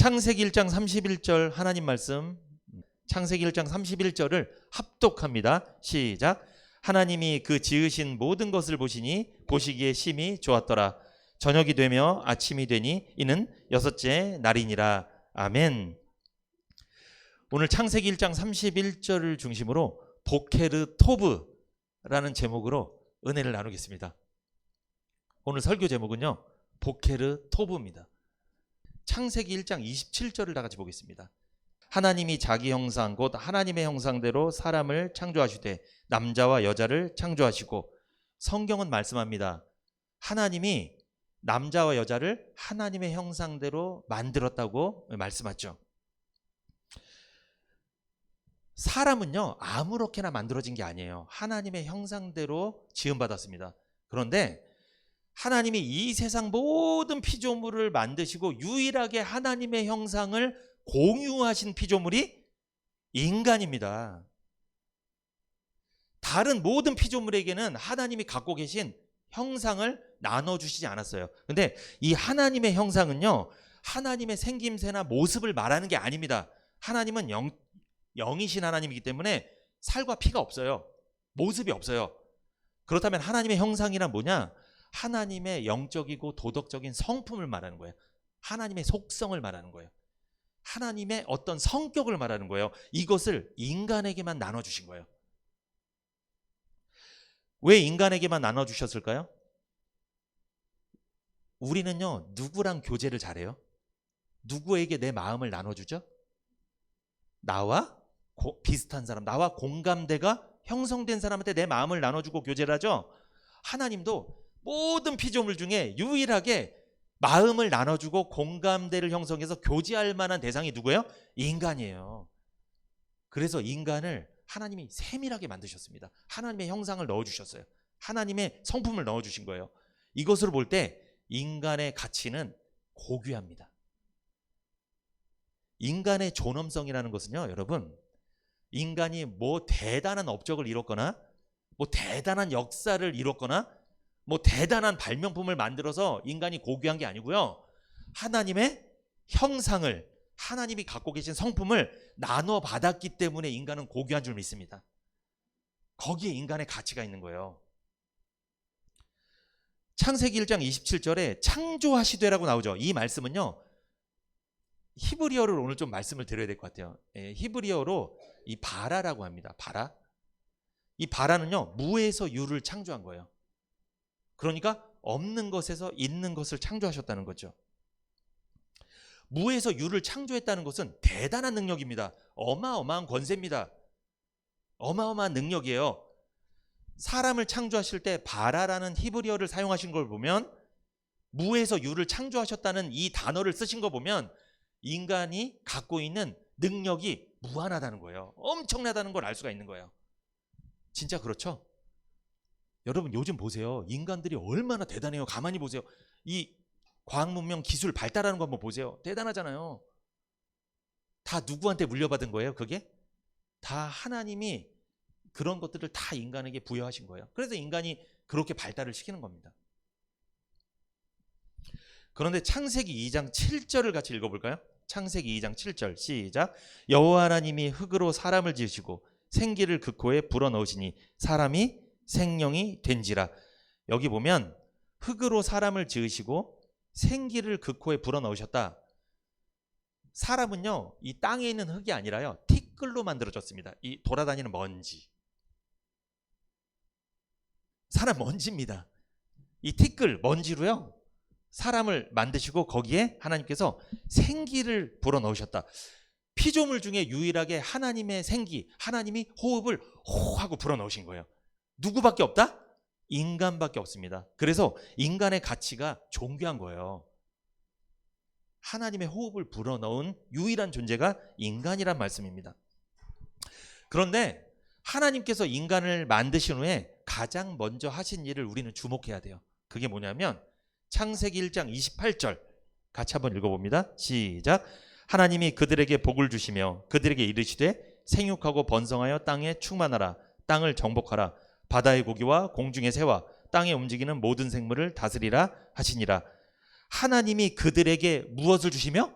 창세기 1장 31절 하나님 말씀, 창세기 1장 31절을 합독합니다. 시작. 하나님이 그 지으신 모든 것을 보시니 보시기에 심히 좋았더라. 저녁이 되며 아침이 되니 이는 여섯째 날이니라. 아멘. 오늘 창세기 1장 31절을 중심으로 보케르 토브라는 제목으로 은혜를 나누겠습니다. 오늘 설교 제목은요, 보케르 토브입니다. 창세기 1장 27절을 다 같이 보겠습니다. 하나님이 자기 형상 곧 하나님의 형상대로 사람을 창조하시되 남자와 여자를 창조하시고, 성경은 말씀합니다. 하나님이 남자와 여자를 하나님의 형상대로 만들었다고 말씀하죠. 사람은요, 아무렇게나 만들어진 게 아니에요. 하나님의 형상대로 지음받았습니다. 그런데 하나님이 이 세상 모든 피조물을 만드시고 유일하게 하나님의 형상을 공유하신 피조물이 인간입니다. 다른 모든 피조물에게는 하나님이 갖고 계신 형상을 나눠주시지 않았어요. 근데 이 하나님의 형상은요, 하나님의 생김새나 모습을 말하는 게 아닙니다. 하나님은 영이신 하나님이기 때문에 살과 피가 없어요. 모습이 없어요. 그렇다면 하나님의 형상이란 뭐냐? 하나님의 영적이고 도덕적인 성품을 말하는 거예요. 하나님의 속성을 말하는 거예요. 하나님의 어떤 성격을 말하는 거예요. 이것을 인간에게만 나눠주신 거예요. 왜 인간에게만 나눠주셨을까요? 우리는요, 누구랑 교제를 잘해요? 누구에게 내 마음을 나눠주죠? 나와 비슷한 사람, 나와 공감대가 형성된 사람한테 내 마음을 나눠주고 교제를 하죠. 하나님도 모든 피조물 중에 유일하게 마음을 나눠주고 공감대를 형성해서 교제할 만한 대상이 누구예요? 인간이에요. 그래서 인간을 하나님이 세밀하게 만드셨습니다. 하나님의 형상을 넣어주셨어요. 하나님의 성품을 넣어주신 거예요. 이것으로 볼 때 인간의 가치는 고귀합니다. 인간의 존엄성이라는 것은요, 여러분, 인간이 뭐 대단한 업적을 이뤘거나 뭐 대단한 역사를 이뤘거나 뭐 대단한 발명품을 만들어서 인간이 고귀한 게 아니고요, 하나님의 형상을, 하나님이 갖고 계신 성품을 나눠 받았기 때문에 인간은 고귀한 줄 믿습니다. 거기에 인간의 가치가 있는 거예요. 창세기 1장 27절에 창조하시되라고 나오죠. 이 말씀은요, 히브리어를 오늘 좀 말씀을 드려야 될 것 같아요. 히브리어로 이 바라라고 합니다. 바라. 이 바라는요, 무에서 유를 창조한 거예요. 그러니까 없는 것에서 있는 것을 창조하셨다는 거죠. 무에서 유를 창조했다는 것은 대단한 능력입니다. 어마어마한 권세입니다. 어마어마한 능력이에요. 사람을 창조하실 때 바라라는 히브리어를 사용하신 걸 보면, 무에서 유를 창조하셨다는 이 단어를 쓰신 거 보면 인간이 갖고 있는 능력이 무한하다는 거예요. 엄청나다는 걸 알 수가 있는 거예요. 진짜 그렇죠? 여러분 요즘 보세요. 인간들이 얼마나 대단해요. 가만히 보세요. 이 과학 문명 기술 발달하는 거 한번 보세요. 대단하잖아요. 다 누구한테 물려받은 거예요? 그게? 다 하나님이 그런 것들을 다 인간에게 부여하신 거예요. 그래서 인간이 그렇게 발달을 시키는 겁니다. 그런데 창세기 2장 7절을 같이 읽어볼까요? 창세기 2장 7절 시작. 여호와 하나님이 흙으로 사람을 지으시고 생기를 그 코에 불어넣으시니 사람이 생명이 된지라. 여기 보면 흙으로 사람을 지으시고 생기를 그 코에 불어넣으셨다. 사람은요, 이 땅에 있는 흙이 아니라요, 티끌로 만들어졌습니다. 이 돌아다니는 먼지. 사람 먼지입니다. 이 티끌, 먼지로요, 사람을 만드시고 거기에 하나님께서 생기를 불어넣으셨다. 피조물 중에 유일하게 하나님의 생기, 하나님이 호흡을 호 하고 불어넣으신 거예요. 누구밖에 없다? 인간밖에 없습니다. 그래서 인간의 가치가 존귀한 거예요. 하나님의 호흡을 불어넣은 유일한 존재가 인간이란 말씀입니다. 그런데 하나님께서 인간을 만드신 후에 가장 먼저 하신 일을 우리는 주목해야 돼요. 그게 뭐냐면 창세기 1장 28절 같이 한번 읽어봅니다. 시작. 하나님이 그들에게 복을 주시며 그들에게 이르시되 생육하고 번성하여 땅에 충만하라. 땅을 정복하라. 바다의 고기와 공중의 새와 땅에 움직이는 모든 생물을 다스리라 하시니라. 하나님이 그들에게 무엇을 주시며?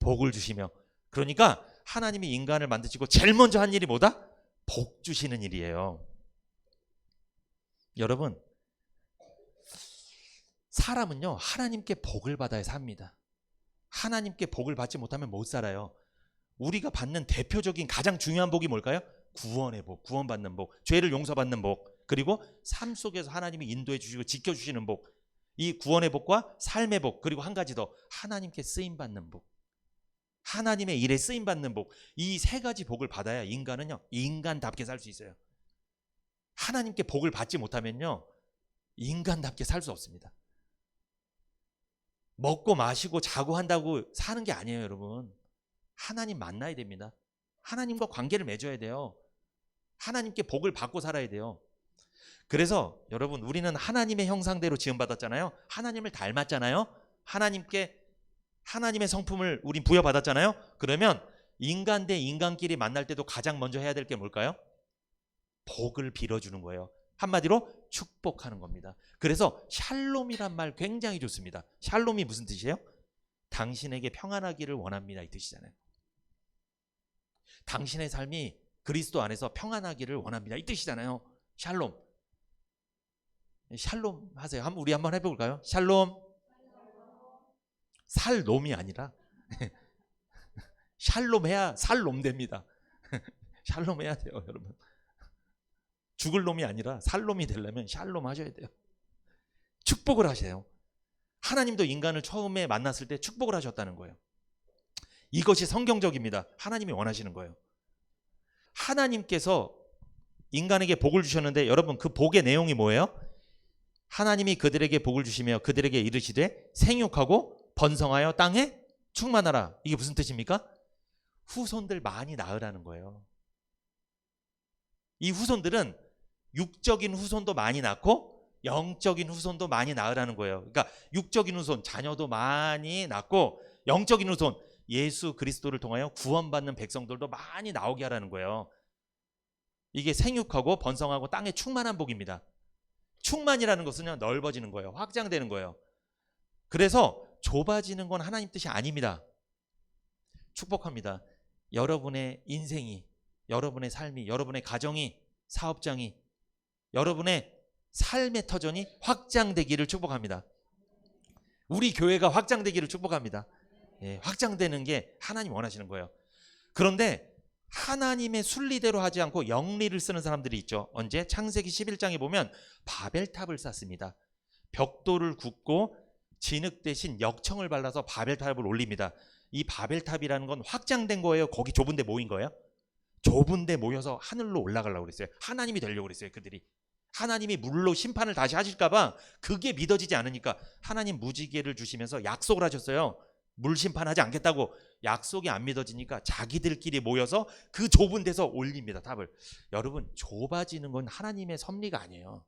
복을 주시며. 그러니까 하나님이 인간을 만드시고 제일 먼저 한 일이 뭐다? 복 주시는 일이에요. 여러분, 사람은요 하나님께 복을 받아야 삽니다. 하나님께 복을 받지 못하면 못 살아요. 우리가 받는 대표적인 가장 중요한 복이 뭘까요? 구원의 복, 구원받는 복, 죄를 용서받는 복, 그리고 삶 속에서 하나님이 인도해 주시고 지켜주시는 복. 이 구원의 복과 삶의 복, 그리고 한 가지 더, 하나님께 쓰임받는 복, 하나님의 일에 쓰임받는 복. 이 세 가지 복을 받아야 인간은요 인간답게 살 수 있어요. 하나님께 복을 받지 못하면요 인간답게 살 수 없습니다. 먹고 마시고 자고 한다고 사는 게 아니에요, 여러분. 하나님 만나야 됩니다. 하나님과 관계를 맺어야 돼요. 하나님께 복을 받고 살아야 돼요. 그래서 여러분, 우리는 하나님의 형상대로 지음받았잖아요. 하나님을 닮았잖아요. 하나님의 성품을 우린 부여받았잖아요. 그러면 인간 대 인간끼리 만날 때도 가장 먼저 해야 될 게 뭘까요? 복을 빌어주는 거예요. 한마디로 축복하는 겁니다. 그래서 샬롬이란 말 굉장히 좋습니다. 샬롬이 무슨 뜻이에요? 당신에게 평안하기를 원합니다, 이 뜻이잖아요. 당신의 삶이 그리스도 안에서 평안하기를 원합니다, 이 뜻이잖아요. 샬롬. 샬롬 하세요. 우리 한번 해볼까요? 샬롬. 살놈이 아니라 샬롬 해야 살놈 됩니다. 샬롬 해야 돼요, 여러분. 죽을 놈이 아니라 살 놈이 되려면 샬롬 하셔야 돼요. 축복을 하세요. 하나님도 인간을 처음에 만났을 때 축복을 하셨다는 거예요. 이것이 성경적입니다. 하나님이 원하시는 거예요. 하나님께서 인간에게 복을 주셨는데 여러분, 그 복의 내용이 뭐예요? 하나님이 그들에게 복을 주시며 그들에게 이르시되 생육하고 번성하여 땅에 충만하라. 이게 무슨 뜻입니까? 후손들 많이 낳으라는 거예요. 이 후손들은 육적인 후손도 많이 낳고 영적인 후손도 많이 낳으라는 거예요. 그러니까 육적인 후손, 자녀도 많이 낳고, 영적인 후손, 예수 그리스도를 통하여 구원받는 백성들도 많이 나오게 하라는 거예요. 이게 생육하고 번성하고 땅에 충만한 복입니다. 충만이라는 것은요 넓어지는 거예요. 확장되는 거예요. 그래서 좁아지는 건 하나님 뜻이 아닙니다. 축복합니다. 여러분의 인생이, 여러분의 삶이, 여러분의 가정이, 사업장이, 여러분의 삶의 터전이 확장되기를 축복합니다. 우리 교회가 확장되기를 축복합니다. 예, 확장되는 게 하나님 원하시는 거예요. 그런데 하나님의 순리대로 하지 않고 영리를 쓰는 사람들이 있죠. 언제? 창세기 11장에 보면 바벨탑을 쌓습니다. 벽돌을 굽고 진흙 대신 역청을 발라서 바벨탑을 올립니다. 이 바벨탑이라는 건 확장된 거예요? 거기 좁은 데 모인 거예요? 좁은 데 모여서 하늘로 올라가려고 그랬어요. 하나님이 되려고 그랬어요, 그들이. 하나님이 물로 심판을 다시 하실까 봐 그게 믿어지지 않으니까 하나님 무지개를 주시면서 약속을 하셨어요. 물 심판하지 않겠다고. 약속이 안 믿어지니까 자기들끼리 모여서 그 좁은 데서 올립니다, 탑을. 여러분, 좁아지는 건 하나님의 섭리가 아니에요.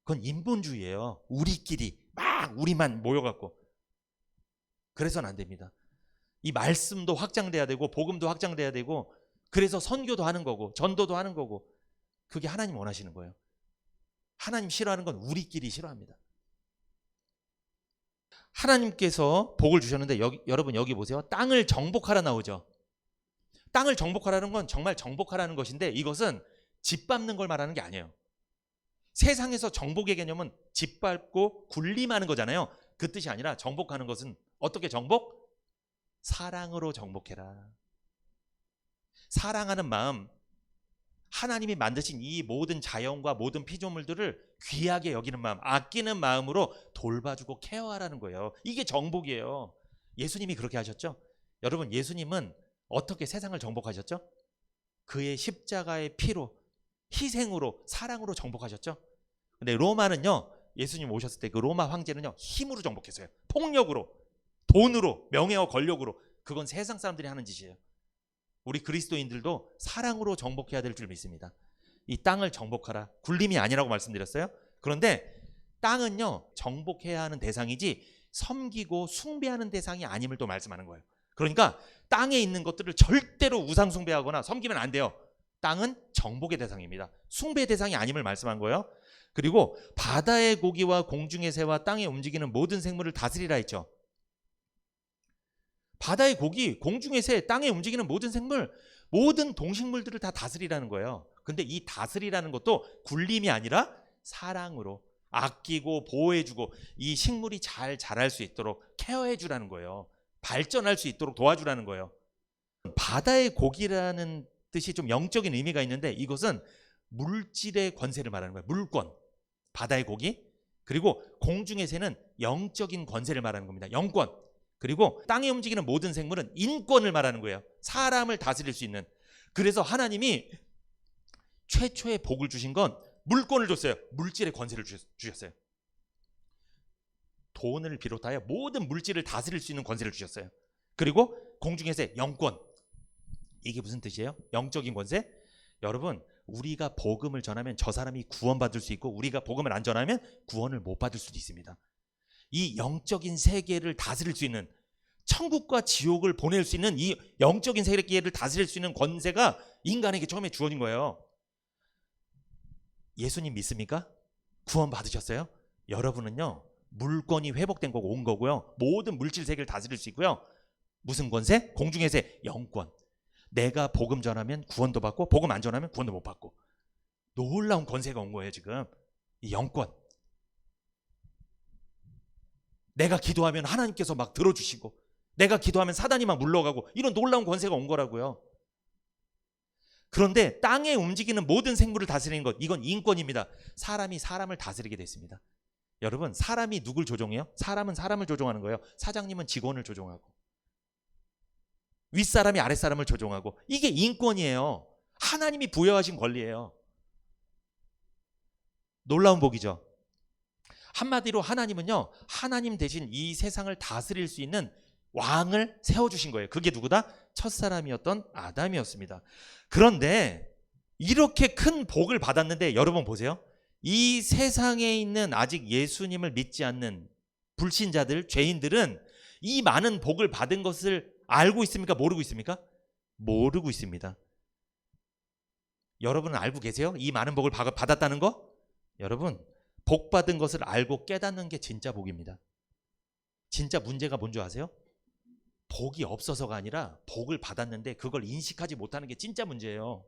그건 인본주의예요. 우리끼리 막 우리만 모여갖고. 그래서는 안 됩니다. 이 말씀도 확장돼야 되고 복음도 확장돼야 되고, 그래서 선교도 하는 거고 전도도 하는 거고. 그게 하나님 원하시는 거예요. 하나님 싫어하는 건 우리끼리 싫어합니다. 하나님께서 복을 주셨는데 여러분 여기 보세요. 땅을 정복하라 나오죠. 땅을 정복하라는 건 정말 정복하라는 것인데, 이것은 짓밟는 걸 말하는 게 아니에요. 세상에서 정복의 개념은 짓밟고 군림하는 거잖아요. 그 뜻이 아니라 정복하는 것은 어떻게 정복? 사랑으로 정복해라. 사랑하는 마음, 하나님이 만드신 이 모든 자연과 모든 피조물들을 귀하게 여기는 마음, 아끼는 마음으로 돌봐주고 케어하라는 거예요. 이게 정복이에요. 예수님이 그렇게 하셨죠. 여러분, 예수님은 어떻게 세상을 정복하셨죠? 그의 십자가의 피로, 희생으로, 사랑으로 정복하셨죠. 근데 로마는요, 예수님 오셨을 때 그 로마 황제는요 힘으로 정복했어요. 폭력으로, 돈으로, 명예와 권력으로. 그건 세상 사람들이 하는 짓이에요. 우리 그리스도인들도 사랑으로 정복해야 될 줄 믿습니다. 이 땅을 정복하라. 굴림이 아니라고 말씀드렸어요. 그런데 땅은요 정복해야 하는 대상이지 섬기고 숭배하는 대상이 아님을 또 말씀하는 거예요. 그러니까 땅에 있는 것들을 절대로 우상 숭배하거나 섬기면 안 돼요. 땅은 정복의 대상입니다. 숭배의 대상이 아님을 말씀한 거예요. 그리고 바다의 고기와 공중의 새와 땅에 움직이는 모든 생물을 다스리라 했죠. 바다의 고기, 공중의 새, 땅에 움직이는 모든 생물, 모든 동식물들을 다 다스리라는 거예요. 근데 이 다스리라는 것도 굴림이 아니라 사랑으로 아끼고 보호해주고 이 식물이 잘 자랄 수 있도록 케어해주라는 거예요. 발전할 수 있도록 도와주라는 거예요. 바다의 고기라는 뜻이 좀 영적인 의미가 있는데 이것은 물질의 권세를 말하는 거예요. 물권, 바다의 고기, 그리고 공중의 새는 영적인 권세를 말하는 겁니다. 영권. 그리고 땅에 움직이는 모든 생물은 인권을 말하는 거예요. 사람을 다스릴 수 있는. 그래서 하나님이 최초의 복을 주신 건 물권을 줬어요. 물질의 권세를 주셨어요. 돈을 비롯하여 모든 물질을 다스릴 수 있는 권세를 주셨어요. 그리고 공중의 새, 영권. 이게 무슨 뜻이에요? 영적인 권세? 여러분, 우리가 복음을 전하면 저 사람이 구원받을 수 있고 우리가 복음을 안 전하면 구원을 못 받을 수도 있습니다. 이 영적인 세계를 다스릴 수 있는, 천국과 지옥을 보낼 수 있는 이 영적인 세계를 다스릴 수 있는 권세가 인간에게 처음에 주어진 거예요. 예수님 믿습니까? 구원 받으셨어요? 여러분은요, 물권이 회복된 거고 온 거고요. 모든 물질 세계를 다스릴 수 있고요. 무슨 권세? 공중의 새, 영권. 내가 복음 전하면 구원도 받고 복음 안 전하면 구원도 못 받고. 놀라운 권세가 온 거예요. 지금 이 영권. 내가 기도하면 하나님께서 막 들어주시고 내가 기도하면 사단이 막 물러가고 이런 놀라운 권세가 온 거라고요. 그런데 땅에 움직이는 모든 생물을 다스리는 것, 이건 인권입니다. 사람이 사람을 다스리게 됐습니다. 여러분, 사람이 누굴 조종해요? 사람은 사람을 조종하는 거예요. 사장님은 직원을 조종하고 윗사람이 아랫사람을 조종하고, 이게 인권이에요. 하나님이 부여하신 권리예요. 놀라운 복이죠. 한마디로 하나님은요, 하나님 대신 이 세상을 다스릴 수 있는 왕을 세워주신 거예요. 그게 누구다? 첫사람이었던 아담이었습니다. 그런데 이렇게 큰 복을 받았는데 여러분 보세요. 이 세상에 있는 아직 예수님을 믿지 않는 불신자들, 죄인들은 이 많은 복을 받은 것을 알고 있습니까? 모르고 있습니까? 모르고 있습니다. 여러분은 알고 계세요? 이 많은 복을 받았다는 거? 여러분, 복 받은 것을 알고 깨닫는 게 진짜 복입니다. 진짜 문제가 뭔지 아세요? 복이 없어서가 아니라 복을 받았는데 그걸 인식하지 못하는 게 진짜 문제예요.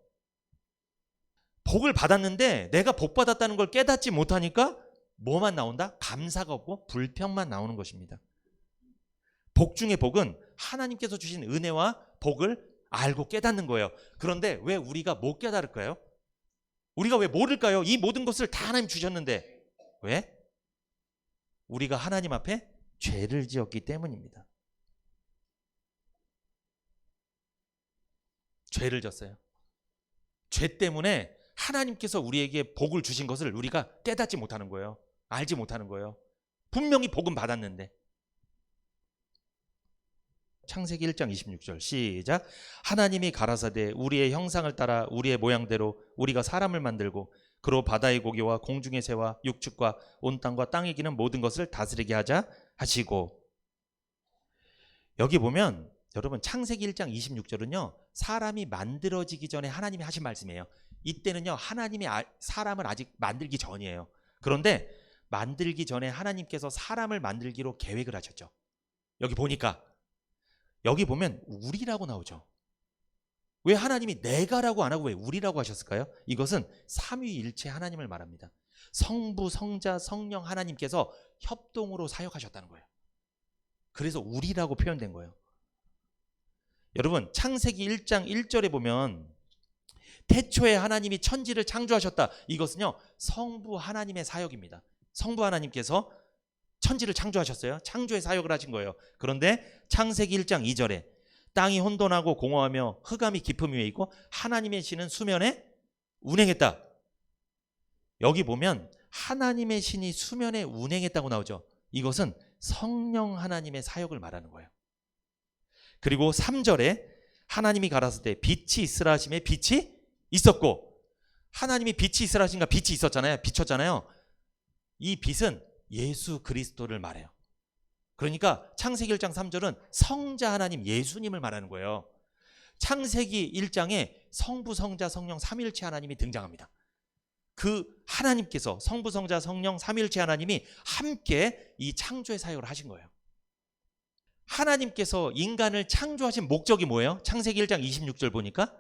복을 받았는데 내가 복 받았다는 걸 깨닫지 못하니까 뭐만 나온다? 감사가 없고 불평만 나오는 것입니다. 복 중의 복은 하나님께서 주신 은혜와 복을 알고 깨닫는 거예요. 그런데 왜 우리가 못 깨달을까요? 우리가 왜 모를까요? 이 모든 것을 다 하나님 주셨는데 왜? 우리가 하나님 앞에 죄를 지었기 때문입니다. 죄를 졌어요. 죄 때문에 하나님께서 우리에게 복을 주신 것을 우리가 깨닫지 못하는 거예요. 알지 못하는 거예요. 분명히 복은 받았는데. 창세기 1장 26절 시작. 하나님이 가라사대 우리의 형상을 따라 우리의 모양대로 우리가 사람을 만들고 그로 바다의 고기와 공중의 새와 육축과 온 땅과 땅에 기는 모든 것을 다스리게 하자 하시고. 여기 보면 여러분, 창세기 1장 26절은요 사람이 만들어지기 전에 하나님이 하신 말씀이에요. 이때는요 하나님이 사람을 아직 만들기 전이에요. 그런데 만들기 전에 하나님께서 사람을 만들기로 계획을 하셨죠. 여기 보니까, 여기 보면 우리라고 나오죠. 왜 하나님이 내가라고 안 하고 왜 우리라고 하셨을까요? 이것은 삼위일체 하나님을 말합니다. 성부, 성자, 성령 하나님께서 협동으로 사역하셨다는 거예요. 그래서 우리라고 표현된 거예요. 여러분, 창세기 1장 1절에 보면 태초에 하나님이 천지를 창조하셨다. 이것은요 성부 하나님의 사역입니다. 성부 하나님께서 천지를 창조하셨어요. 창조의 사역을 하신 거예요. 그런데 창세기 1장 2절에 땅이 혼돈하고 공허하며 흑암이 깊음 위에 있고 하나님의 신은 수면에 운행했다. 여기 보면 하나님의 신이 수면에 운행했다고 나오죠. 이것은 성령 하나님의 사역을 말하는 거예요. 그리고 3절에 하나님이 가라사대 빛이 있으라 하심에 빛이 있었고, 하나님이 빛이 있으라 하신가 빛이 있었잖아요. 비쳤잖아요. 이 빛은 예수 그리스도를 말해요. 그러니까 창세기 1장 3절은 성자 하나님 예수님을 말하는 거예요. 창세기 1장에 성부, 성자, 성령 삼위일체 하나님이 등장합니다. 그 하나님께서 성부, 성자, 성령 삼위일체 하나님이 함께 이 창조의 사역을 하신 거예요. 하나님께서 인간을 창조하신 목적이 뭐예요? 창세기 1장 26절 보니까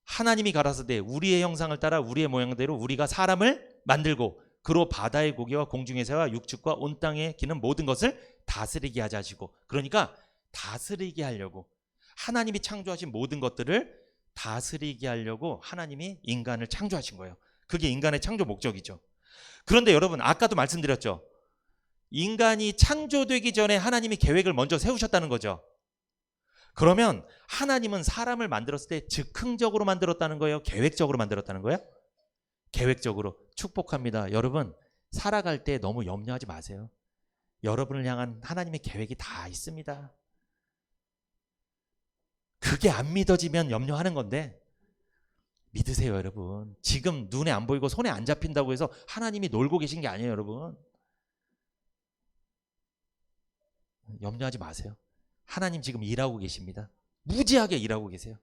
하나님이 가라사대 우리의 형상을 따라 우리의 모양대로 우리가 사람을 만들고 그로 바다의 고기와 공중의 새와 육축과 온 땅에 기는 모든 것을 다스리게 하자 하시고, 그러니까 다스리게 하려고, 하나님이 창조하신 모든 것들을 다스리게 하려고 하나님이 인간을 창조하신 거예요. 그게 인간의 창조 목적이죠. 그런데 여러분, 아까도 말씀드렸죠. 인간이 창조되기 전에 하나님이 계획을 먼저 세우셨다는 거죠. 그러면 하나님은 사람을 만들었을 때 즉흥적으로 만들었다는 거예요? 계획적으로 만들었다는 거예요? 계획적으로. 축복합니다. 여러분, 살아갈 때 너무 염려하지 마세요. 여러분을 향한 하나님의 계획이 다 있습니다. 그게 안 믿어지면 염려하는 건데 믿으세요, 여러분. 지금 눈에 안 보이고 손에 안 잡힌다고 해서 하나님이 놀고 계신 게 아니에요, 여러분. 염려하지 마세요. 하나님 지금 일하고 계십니다. 무지하게 일하고 계세요.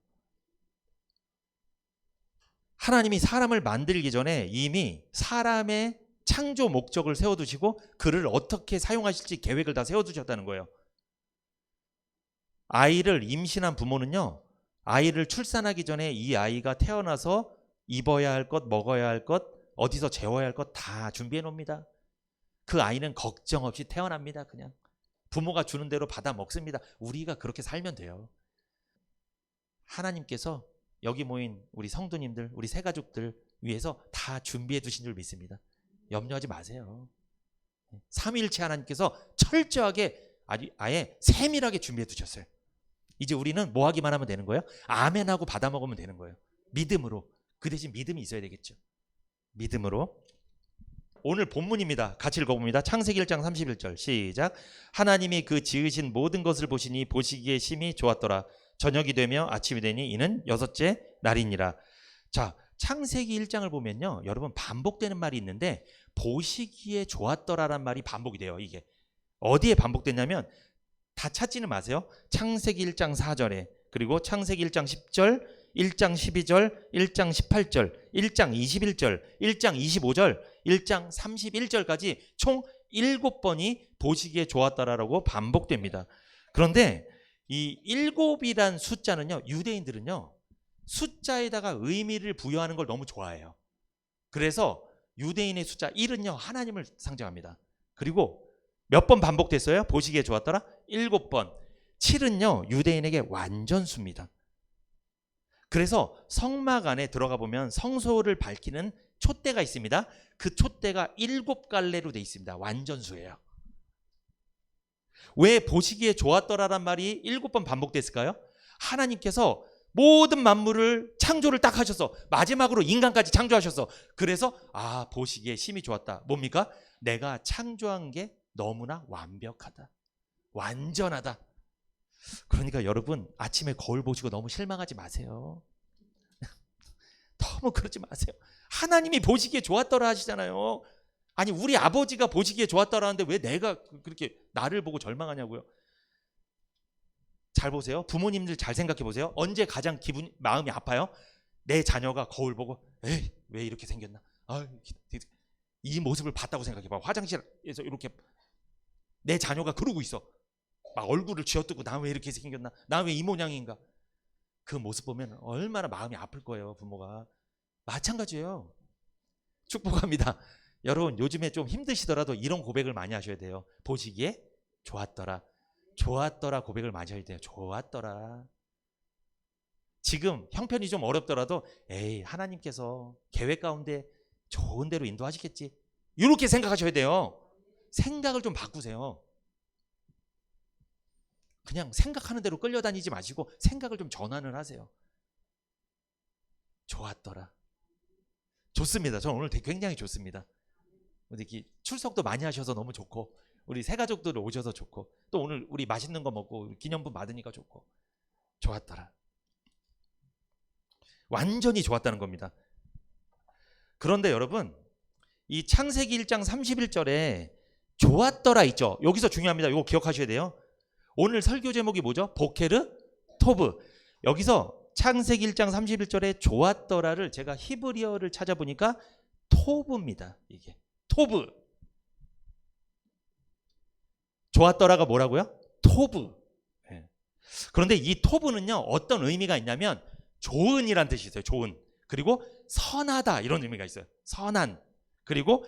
하나님이 사람을 만들기 전에 이미 사람의 창조 목적을 세워두시고 그를 어떻게 사용하실지 계획을 다 세워두셨다는 거예요. 아이를 임신한 부모는요, 아이를 출산하기 전에 이 아이가 태어나서 입어야 할 것, 먹어야 할 것, 어디서 재워야 할 것 다 준비해 놓습니다. 그 아이는 걱정 없이 태어납니다. 그냥 부모가 주는 대로 받아 먹습니다. 우리가 그렇게 살면 돼요. 하나님께서 여기 모인 우리 성도님들, 우리 새가족들 위해서 다 준비해 두신 줄 믿습니다. 염려하지 마세요. 삼위일체 하나님께서 철저하게 아예 세밀하게 준비해 두셨어요. 이제 우리는 뭐 하기만 하면 되는 거예요? 아멘하고 받아 먹으면 되는 거예요. 믿음으로. 그 대신 믿음이 있어야 되겠죠. 믿음으로. 오늘 본문입니다. 같이 읽어봅니다. 창세기 1장 31절 시작. 하나님이 그 지으신 모든 것을 보시니 보시기에 심히 좋았더라. 저녁이 되며 아침이 되니 이는 여섯째 날이니라. 자, 창세기 1장을 보면요, 여러분 반복되는 말이 있는데 보시기에 좋았더라란 말이 반복이 돼요. 이게 어디에 반복됐냐면 다 찾지는 마세요. 창세기 1장 4절에, 그리고 창세기 1장 10절, 1장 12절, 1장 18절, 1장 21절, 1장 25절, 1장 31절까지 총 7번이 보시기에 좋았더라라고 반복됩니다. 그런데 이 7이란 숫자는요, 유대인들은요 숫자에다가 의미를 부여하는 걸 너무 좋아해요. 그래서 유대인의 숫자 1은요 하나님을 상징합니다. 그리고 몇 번 반복됐어요? 보시기에 좋았더라? 7번. 7은요 유대인에게 완전수입니다. 그래서 성막 안에 들어가 보면 성소를 밝히는 촛대가 있습니다. 그 촛대가 7갈래로 돼 있습니다. 완전수예요. 왜 보시기에 좋았더라란 말이 7번 반복됐을까요? 하나님께서 모든 만물을 창조를 딱 하셔서 마지막으로 인간까지 창조하셔서, 그래서 보시기에 심히 좋았다. 뭡니까? 내가 창조한 게 너무나 완벽하다, 완전하다. 그러니까 여러분, 아침에 거울 보시고 너무 실망하지 마세요. 너무 그러지 마세요. 하나님이 보시기에 좋았더라 하시잖아요. 아니, 우리 아버지가 보시기에 좋았더라 하는데 왜 내가 그렇게 나를 보고 절망하냐고요. 잘 보세요. 부모님들 잘 생각해 보세요. 언제 가장 마음이 아파요? 내 자녀가 거울 보고 에이 왜 이렇게 생겼나, 이 모습을 봤다고 생각해 봐. 화장실에서 이렇게 내 자녀가 그러고 있어. 막 얼굴을 쥐어뜯고 나 왜 이렇게 생겼나, 나 왜 이 모양인가. 그 모습 보면 얼마나 마음이 아플 거예요. 부모가. 마찬가지예요. 축복합니다. 여러분, 요즘에 좀 힘드시더라도 이런 고백을 많이 하셔야 돼요. 보시기에 좋았더라. 좋았더라 고백을 많이 하셔야 돼요. 좋았더라. 지금 형편이 좀 어렵더라도 에이 하나님께서 계획 가운데 좋은 대로 인도하시겠지, 이렇게 생각하셔야 돼요. 생각을 좀 바꾸세요. 그냥 생각하는 대로 끌려다니지 마시고 생각을 좀 전환을 하세요. 좋았더라. 좋습니다. 저는 오늘 굉장히 좋습니다. 이렇게 출석도 많이 하셔서 너무 좋고, 우리 새가족들 오셔서 좋고, 또 오늘 우리 맛있는 거 먹고 기념품 받으니까 좋고, 좋았더라. 완전히 좋았다는 겁니다. 그런데 여러분, 이 창세기 1장 31절에 좋았더라 있죠. 여기서 중요합니다. 이거 기억하셔야 돼요. 오늘 설교 제목이 뭐죠? 보케르 토브. 여기서 창세기 1장 31절에 좋았더라를 제가 히브리어를 찾아보니까 토브입니다. 이게 토브. 좋았더라가 뭐라고요? 토브. 예. 그런데 이 토브는요, 어떤 의미가 있냐면 좋은이란 뜻이 있어요. 좋은. 그리고 선하다 이런 의미가 있어요. 선한. 그리고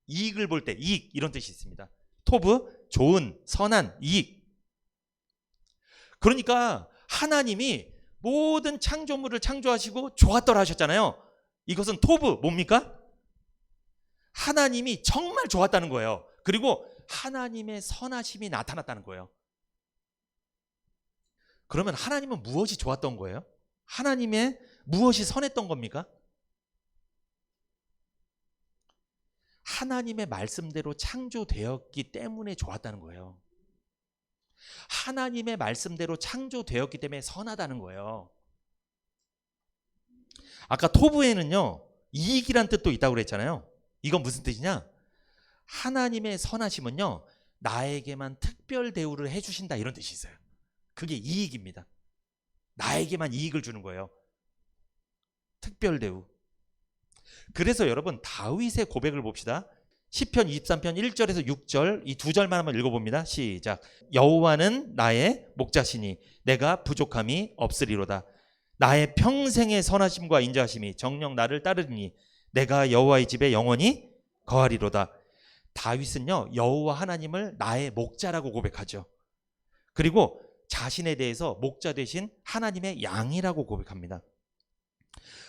이익을 볼 때 이익 이런 뜻이 있습니다. 토브, 좋은, 선한, 이익. 그러니까 하나님이 모든 창조물을 창조하시고 좋았더라 하셨잖아요. 이것은 토브 뭡니까? 하나님이 정말 좋았다는 거예요. 그리고 하나님의 선하심이 나타났다는 거예요. 그러면 하나님은 무엇이 좋았던 거예요? 하나님의 무엇이 선했던 겁니까? 하나님의 말씀대로 창조되었기 때문에 좋았다는 거예요. 하나님의 말씀대로 창조되었기 때문에 선하다는 거예요. 아까 토브에는요, 이익이란 뜻도 있다고 그랬잖아요. 이건 무슨 뜻이냐? 하나님의 선하심은요, 나에게만 특별 대우를 해주신다 이런 뜻이 있어요. 그게 이익입니다. 나에게만 이익을 주는 거예요. 특별 대우. 그래서 여러분 다윗의 고백을 봅시다. 시편 23편 1절에서 6절 이 두 절만 한번 읽어봅니다. 시작. 여호와는 나의 목자시니 내가 부족함이 없으리로다. 나의 평생의 선하심과 인자하심이 정녕 나를 따르리니 내가 여호와의 집에 영원히 거하리로다. 다윗은요, 여호와 하나님을 나의 목자라고 고백하죠. 그리고 자신에 대해서 목자 대신 하나님의 양이라고 고백합니다.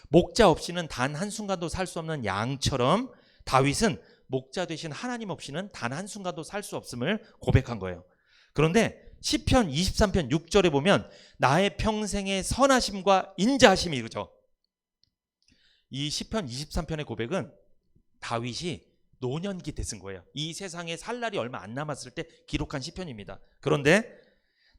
목자 없이는 단 한순간도 살 수 없는 양처럼 다윗은 목자 되신 하나님 없이는 단 한순간도 살 수 없음을 고백한 거예요. 그런데 시편 23편 6절에 보면 나의 평생의 선하심과 인자하심이 그죠? 이 시편 23편의 고백은 다윗이 노년기 때 쓴 거예요. 이 세상에 살 날이 얼마 안 남았을 때 기록한 시편입니다. 그런데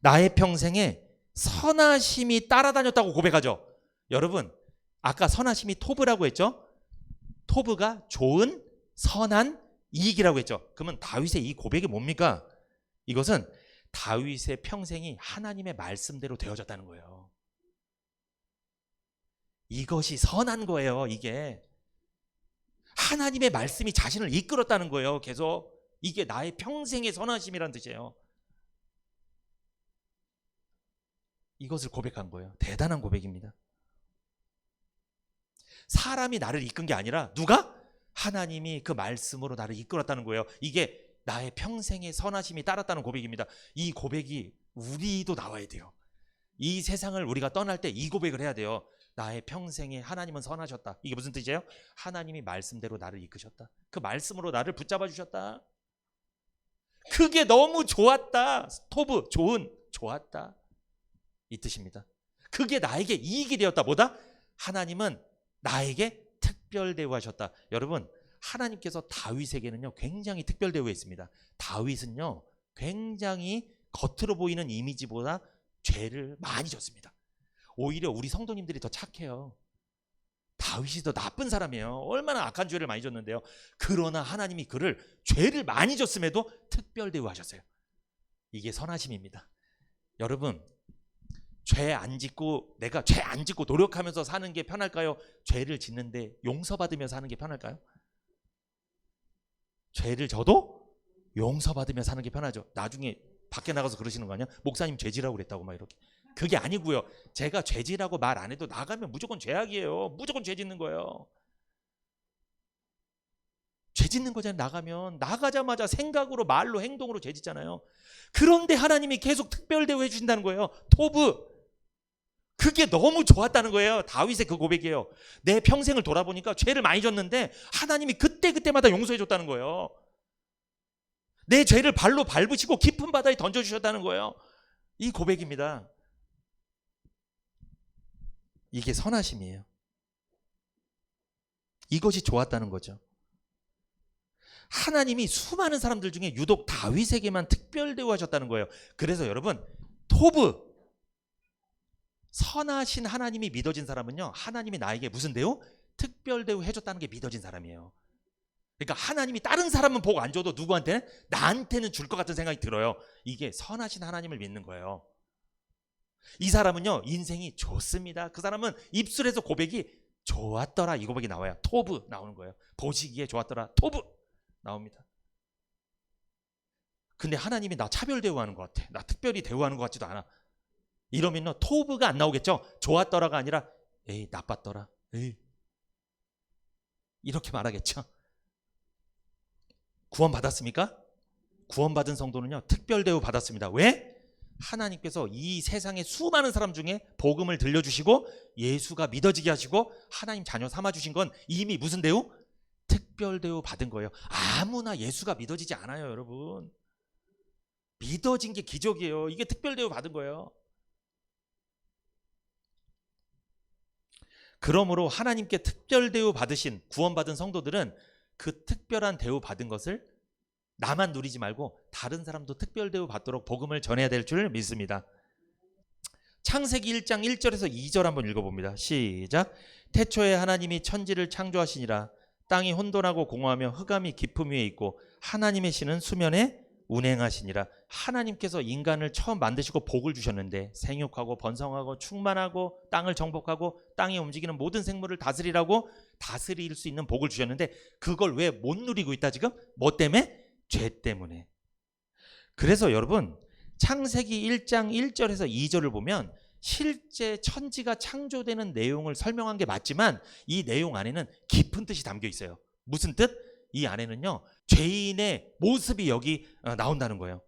나의 평생에 선하심이 따라다녔다고 고백하죠. 여러분, 아까 선하심이 토브라고 했죠? 토브가 좋은, 선한, 이익이라고 했죠. 그러면 다윗의 이 고백이 뭡니까? 이것은 다윗의 평생이 하나님의 말씀대로 되어졌다는 거예요. 이것이 선한 거예요. 이게 하나님의 말씀이 자신을 이끌었다는 거예요. 계속 이게 나의 평생의 선하심이라는 뜻이에요. 이것을 고백한 거예요. 대단한 고백입니다. 사람이 나를 이끈 게 아니라 누가? 하나님이 그 말씀으로 나를 이끌었다는 거예요. 이게 나의 평생의 선하심이 따랐다는 고백입니다. 이 고백이 우리도 나와야 돼요. 이 세상을 우리가 떠날 때 이 고백을 해야 돼요. 나의 평생에 하나님은 선하셨다. 이게 무슨 뜻이에요? 하나님이 말씀대로 나를 이끄셨다. 그 말씀으로 나를 붙잡아 주셨다. 그게 너무 좋았다. 토브, 좋은, 좋았다. 이 뜻입니다. 그게 나에게 이익이 되었다. 뭐다? 하나님은 나에게 특별 대우하셨다. 여러분, 하나님께서 다윗에게는요 굉장히 특별 대우했습니다. 다윗은요 굉장히 겉으로 보이는 이미지보다 죄를 많이 졌습니다. 오히려 우리 성도님들이 더 착해요. 다윗이 더 나쁜 사람이에요. 얼마나 악한 죄를 많이 졌는데요. 그러나 하나님이 그를 죄를 많이 졌음에도 특별 대우하셨어요. 이게 선하심입니다. 여러분, 죄 안 짓고 내가 죄 안 짓고 노력하면서 사는 게 편할까요? 죄를 짓는데 용서받으며 사는 게 편할까요? 죄를 져도 용서받으며 사는 게 편하죠. 나중에 밖에 나가서 그러시는 거 아니야? 목사님 죄지라고 그랬다고 막 이렇게. 그게 아니고요. 제가 죄지라고 말 안 해도 나가면 무조건 죄악이에요. 무조건 죄 짓는 거예요. 죄 짓는 거잖아요. 나가면 나가자마자 생각으로 말로 행동으로 죄 짓잖아요. 그런데 하나님이 계속 특별 대우해 주신다는 거예요. 토브. 그게 너무 좋았다는 거예요. 다윗의 그 고백이에요. 내 평생을 돌아보니까 죄를 많이 졌는데 하나님이 그때그때마다 용서해 줬다는 거예요. 내 죄를 발로 밟으시고 깊은 바다에 던져주셨다는 거예요. 이 고백입니다. 이게 선하심이에요. 이것이 좋았다는 거죠. 하나님이 수많은 사람들 중에 유독 다윗에게만 특별 대우하셨다는 거예요. 그래서 여러분, 토브, 선하신 하나님이 믿어진 사람은요, 하나님이 나에게 무슨 대우? 특별 대우 해줬다는 게 믿어진 사람이에요. 그러니까 하나님이 다른 사람은 복 안 줘도 누구한테는? 나한테는 줄 것 같은 생각이 들어요. 이게 선하신 하나님을 믿는 거예요. 이 사람은요 인생이 좋습니다. 그 사람은 입술에서 고백이 좋았더라 이 고백이 나와요. 토브 나오는 거예요. 보시기에 좋았더라 토브 나옵니다. 근데 하나님이 나 차별 대우하는 것 같아. 나 특별히 대우하는 것 같지도 않아. 이러면 토브가 안 나오겠죠. 좋았더라가 아니라 에이 나빴더라. 에이. 이렇게 말하겠죠. 구원 받았습니까? 구원받은 성도는요 특별 대우 받았습니다. 왜? 하나님께서 이 세상의 수많은 사람 중에 복음을 들려주시고 예수가 믿어지게 하시고 하나님 자녀 삼아주신 건 이미 무슨 대우? 특별 대우 받은 거예요. 아무나 예수가 믿어지지 않아요, 여러분. 믿어진 게 기적이에요. 이게 특별 대우 받은 거예요. 그러므로 하나님께 특별 대우 받으신 구원받은 성도들은 그 특별한 대우 받은 것을 나만 누리지 말고 다른 사람도 특별 대우 받도록 복음을 전해야 될 줄 믿습니다. 창세기 1장 1절에서 2절 한번 읽어봅니다. 시작. 태초에 하나님이 천지를 창조하시니라. 땅이 혼돈하고 공허하며 흑암이 깊음 위에 있고 하나님의 신은 수면에 운행하시니라. 하나님께서 인간을 처음 만드시고 복을 주셨는데 생육하고 번성하고 충만하고 땅을 정복하고 땅에 움직이는 모든 생물을 다스리라고 다스릴 수 있는 복을 주셨는데 그걸 왜 못 누리고 있다 지금? 뭐 때문에? 죄 때문에. 그래서 여러분 창세기 1장 1절에서 2절을 보면 실제 천지가 창조되는 내용을 설명한 게 맞지만 이 내용 안에는 깊은 뜻이 담겨 있어요. 무슨 뜻? 이 안에는요 죄인의 모습이 여기 나온다는 거예요.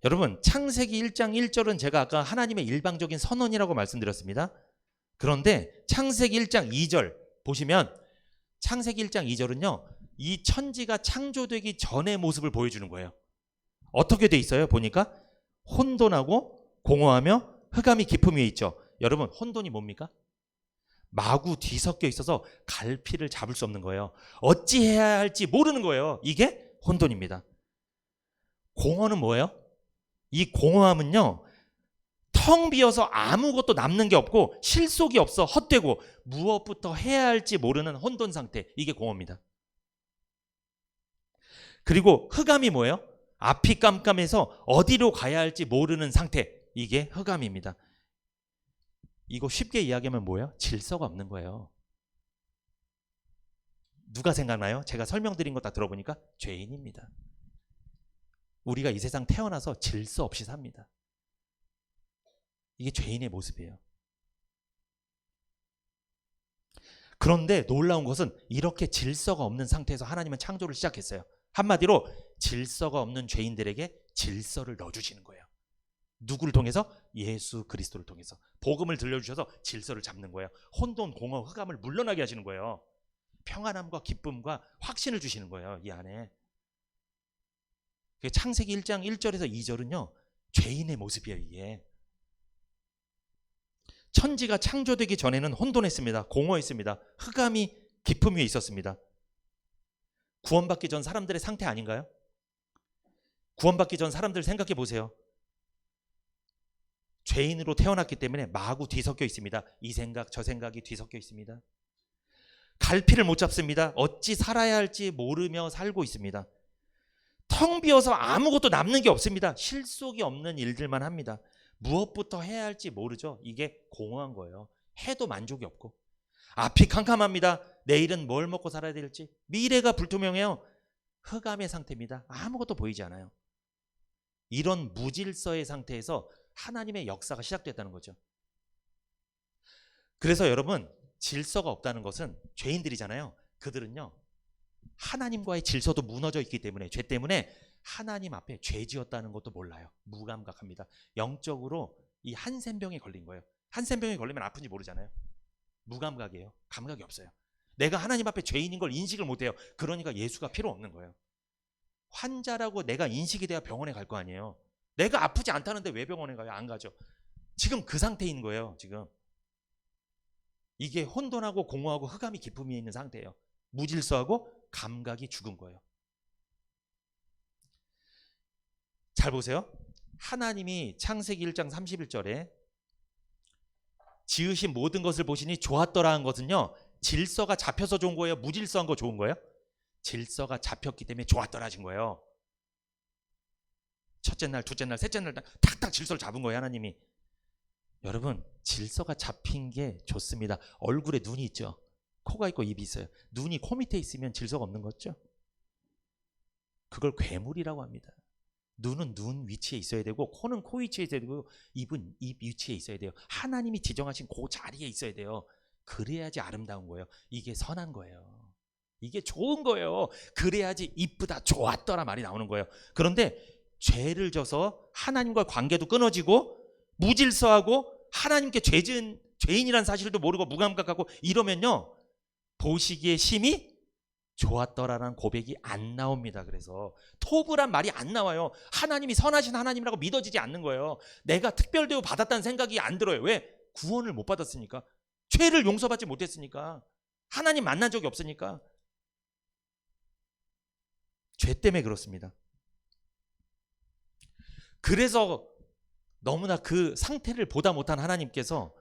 여러분 창세기 1장 1절은 제가 아까 하나님의 일방적인 선언이라고 말씀드렸습니다. 그런데 창세기 1장 2절 보시면 창세기 1장 2절은요 이 천지가 창조되기 전의 모습을 보여주는 거예요. 어떻게 돼 있어요? 보니까 혼돈하고 공허하며 흑암이 깊음 위에 있죠. 여러분 혼돈이 뭡니까? 마구 뒤섞여 있어서 갈피를 잡을 수 없는 거예요. 어찌해야 할지 모르는 거예요. 이게 혼돈입니다. 공허는 뭐예요? 이 공허함은요 텅 비어서 아무것도 남는 게 없고 실속이 없어 헛되고 무엇부터 해야 할지 모르는 혼돈 상태. 이게 공허입니다. 그리고 흑암이 뭐예요? 앞이 깜깜해서 어디로 가야 할지 모르는 상태. 이게 흑암입니다. 이거 쉽게 이야기하면 뭐예요? 질서가 없는 거예요. 누가 생각나요? 제가 설명드린 거 다 들어보니까 죄인입니다. 우리가 이 세상 태어나서 질서 없이 삽니다. 이게 죄인의 모습이에요. 그런데 놀라운 것은 이렇게 질서가 없는 상태에서 하나님은 창조를 시작했어요. 한마디로 질서가 없는 죄인들에게 질서를 넣어주시는 거예요. 누구를 통해서? 예수 그리스도를 통해서. 복음을 들려주셔서 질서를 잡는 거예요. 혼돈, 공허, 흑암을 물러나게 하시는 거예요. 평안함과 기쁨과 확신을 주시는 거예요. 이 안에. 창세기 1장 1절에서 2절은요 죄인의 모습이에요. 이게 천지가 창조되기 전에는 혼돈했습니다. 공허했습니다. 흑암이 깊음 위에 있었습니다. 구원받기 전 사람들의 상태 아닌가요? 구원받기 전 사람들 생각해 보세요. 죄인으로 태어났기 때문에 마구 뒤섞여 있습니다. 이 생각 저 생각이 뒤섞여 있습니다. 갈피를 못 잡습니다. 어찌 살아야 할지 모르며 살고 있습니다. 텅 비어서 아무것도 남는 게 없습니다. 실속이 없는 일들만 합니다. 무엇부터 해야 할지 모르죠. 이게 공허한 거예요. 해도 만족이 없고 앞이 캄캄합니다. 내일은 뭘 먹고 살아야 될지 미래가 불투명해요. 흑암의 상태입니다. 아무것도 보이지 않아요. 이런 무질서의 상태에서 하나님의 역사가 시작됐다는 거죠. 그래서 여러분 질서가 없다는 것은 죄인들이잖아요. 그들은요 하나님과의 질서도 무너져 있기 때문에 죄 때문에 하나님 앞에 죄 지었다는 것도 몰라요. 무감각합니다. 영적으로 이 한센병에 걸린 거예요. 한센병에 걸리면 아픈지 모르잖아요. 무감각이에요. 감각이 없어요. 내가 하나님 앞에 죄인인 걸 인식을 못해요. 그러니까 예수가 필요 없는 거예요. 환자라고 내가 인식이 돼야 병원에 갈 거 아니에요. 내가 아프지 않다는데 왜 병원에 가요? 안 가죠. 지금 그 상태인 거예요. 지금 이게 혼돈하고 공허하고 흑암이 깊음 위에 있는 상태예요. 무질서하고 감각이 죽은 거예요. 잘 보세요. 하나님이 창세기 1장 31절에 지으신 모든 것을 보시니 좋았더라 한 것은요 질서가 잡혀서 좋은 거예요? 무질서한 거 좋은 거예요? 질서가 잡혔기 때문에 좋았더라 하신 거예요. 첫째 날, 둘째 날, 셋째 날 탁탁 질서를 잡은 거예요. 하나님이. 여러분 질서가 잡힌 게 좋습니다. 얼굴에 눈이 있죠. 코가 있고 입이 있어요. 눈이 코 밑에 있으면 질서가 없는 거죠. 그걸 괴물이라고 합니다. 눈은 눈 위치에 있어야 되고 코는 코 위치에 있어야 되고 입은 입 위치에 있어야 돼요. 하나님이 지정하신 그 자리에 있어야 돼요. 그래야지 아름다운 거예요. 이게 선한 거예요. 이게 좋은 거예요. 그래야지 이쁘다 좋았더라 말이 나오는 거예요. 그런데 죄를 져서 하나님과 관계도 끊어지고 무질서하고 하나님께 죄인이라는 사실도 모르고 무감각하고 이러면요, 보시기에 심히 좋았더라라는 고백이 안 나옵니다. 그래서 토브란 말이 안 나와요. 하나님이 선하신 하나님이라고 믿어지지 않는 거예요. 내가 특별 대우 받았다는 생각이 안 들어요. 왜? 구원을 못 받았으니까. 죄를 용서받지 못했으니까. 하나님 만난 적이 없으니까. 죄 때문에 그렇습니다. 그래서 너무나 그 상태를 보다 못한 하나님께서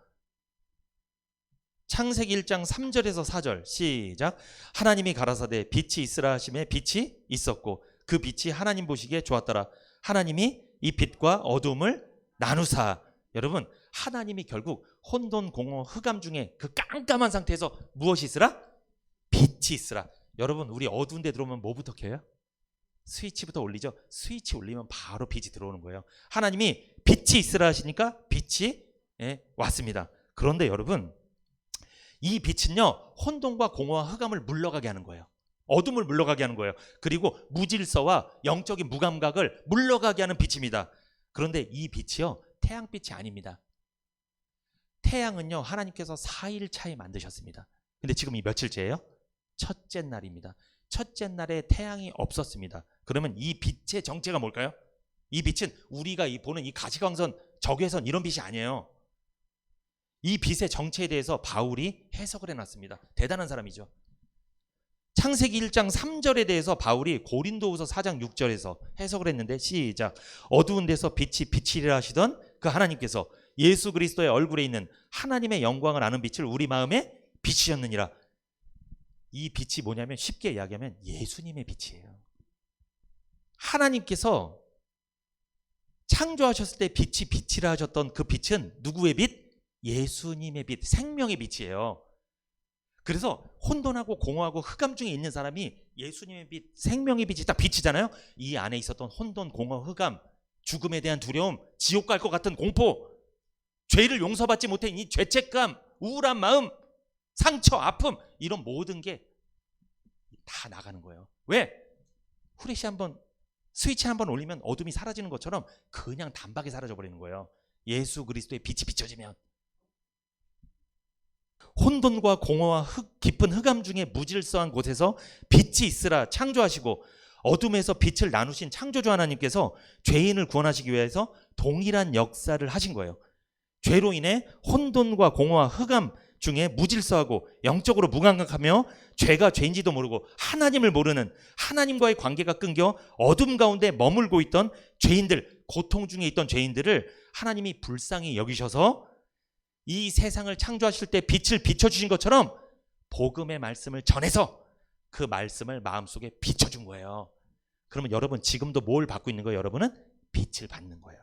창세기 1장 3절에서 4절 시작. 하나님이 가라사대 빛이 있으라 하심에 빛이 있었고 그 빛이 하나님 보시기에 좋았더라. 하나님이 이 빛과 어둠을 나누사. 여러분, 하나님이 결국 혼돈 공허 흑암 중에 그 깜깜한 상태에서 무엇이 있으라? 빛이 있으라. 여러분, 우리 어두운 데 들어오면 뭐부터 켜요? 스위치부터 올리죠. 스위치 올리면 바로 빛이 들어오는 거예요. 하나님이 빛이 있으라 하시니까 빛이 왔습니다. 그런데 여러분, 이 빛은요, 혼돈과 공허와 흑암을 물러가게 하는 거예요. 어둠을 물러가게 하는 거예요. 그리고 무질서와 영적인 무감각을 물러가게 하는 빛입니다. 그런데 이 빛이요, 태양빛이 아닙니다. 태양은요, 하나님께서 4일 차에 만드셨습니다. 근데 지금 이 며칠째예요? 첫째 날입니다. 첫째 날에 태양이 없었습니다. 그러면 이 빛의 정체가 뭘까요? 이 빛은 우리가 보는 이 가시광선, 적외선 이런 빛이 아니에요. 이 빛의 정체에 대해서 바울이 해석을 해놨습니다. 대단한 사람이죠. 창세기 1장 3절에 대해서 바울이 고린도후서 4장 6절에서 해석을 했는데 시작. 어두운 데서 빛이 비치리라 하시던 그 하나님께서 예수 그리스도의 얼굴에 있는 하나님의 영광을 아는 빛을 우리 마음에 비추셨느니라. 이 빛이 뭐냐면 쉽게 이야기하면 예수님의 빛이에요. 하나님께서 창조하셨을 때 빛이 빛이라 하셨던 그 빛은 누구의 빛? 예수님의 빛, 생명의 빛이에요. 그래서 혼돈하고 공허하고 흑암 중에 있는 사람이 예수님의 빛, 생명의 빛이 딱 빛이잖아요. 이 안에 있었던 혼돈, 공허, 흑암, 죽음에 대한 두려움, 지옥 갈 것 같은 공포, 죄를 용서받지 못한 이 죄책감, 우울한 마음, 상처, 아픔, 이런 모든 게 다 나가는 거예요. 왜? 후레쉬 한번, 스위치 한번 올리면 어둠이 사라지는 것처럼 그냥 단박에 사라져버리는 거예요. 예수 그리스도의 빛이 비춰지면. 혼돈과 공허와 깊은 흑암 중에 무질서한 곳에서 빛이 있으라 창조하시고 어둠에서 빛을 나누신 창조주 하나님께서 죄인을 구원하시기 위해서 동일한 역사를 하신 거예요. 죄로 인해 혼돈과 공허와 흑암 중에 무질서하고 영적으로 무감각하며 죄가 죄인지도 모르고 하나님을 모르는, 하나님과의 관계가 끊겨 어둠 가운데 머물고 있던 죄인들, 고통 중에 있던 죄인들을 하나님이 불쌍히 여기셔서 이 세상을 창조하실 때 빛을 비춰주신 것처럼 복음의 말씀을 전해서 그 말씀을 마음속에 비춰준 거예요. 그러면 여러분 지금도 뭘 받고 있는 거예요? 여러분은 빛을 받는 거예요.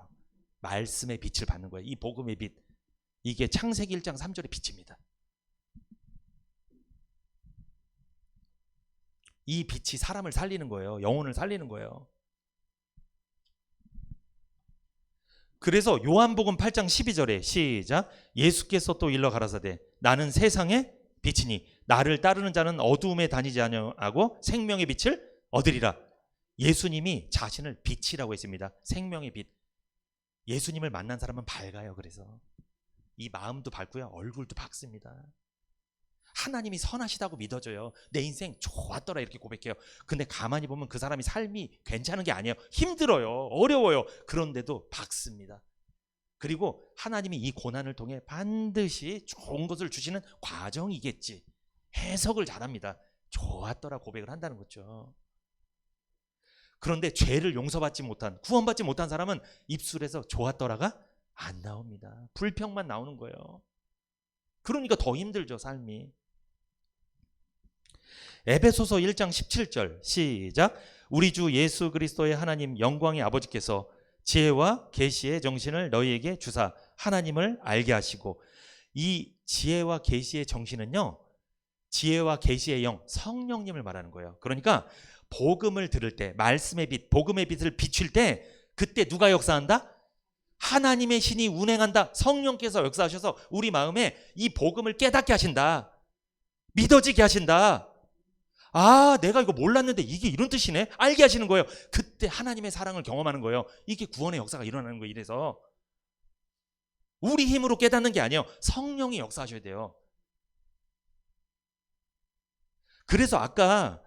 말씀의 빛을 받는 거예요. 이 복음의 빛, 이게 창세기 1장 3절의 빛입니다. 이 빛이 사람을 살리는 거예요. 영혼을 살리는 거예요. 그래서 요한복음 8장 12절에 시작. 예수께서 또 일러 가라사대 나는 세상의 빛이니 나를 따르는 자는 어두움에 다니지 아니하고 생명의 빛을 얻으리라. 예수님이 자신을 빛이라고 했습니다. 생명의 빛. 예수님을 만난 사람은 밝아요. 그래서 이 마음도 밝고요, 얼굴도 밝습니다. 하나님이 선하시다고 믿어져요. 내 인생 좋았더라 이렇게 고백해요. 근데 가만히 보면 그 사람이 삶이 괜찮은 게 아니에요. 힘들어요. 어려워요. 그런데도 밝습니다. 그리고 하나님이 이 고난을 통해 반드시 좋은 것을 주시는 과정이겠지. 해석을 잘합니다. 좋았더라 고백을 한다는 거죠. 그런데 죄를 용서받지 못한, 구원받지 못한 사람은 입술에서 좋았더라가 안 나옵니다. 불평만 나오는 거예요. 그러니까 더 힘들죠, 삶이. 에베소서 1장 17절 시작. 우리 주 예수 그리스도의 하나님 영광의 아버지께서 지혜와 계시의 정신을 너희에게 주사 하나님을 알게 하시고, 이 지혜와 계시의 정신은요, 지혜와 계시의 영, 성령님을 말하는 거예요. 그러니까 복음을 들을 때, 말씀의 빛, 복음의 빛을 비출 때 그때 누가 역사한다? 하나님의 신이 운행한다. 성령께서 역사하셔서 우리 마음에 이 복음을 깨닫게 하신다. 믿어지게 하신다. 아, 내가 이거 몰랐는데 이게 이런 뜻이네. 알게 하시는 거예요. 그때 하나님의 사랑을 경험하는 거예요. 이게 구원의 역사가 일어나는 거예요. 이래서 우리 힘으로 깨닫는 게 아니에요. 성령이 역사하셔야 돼요. 그래서 아까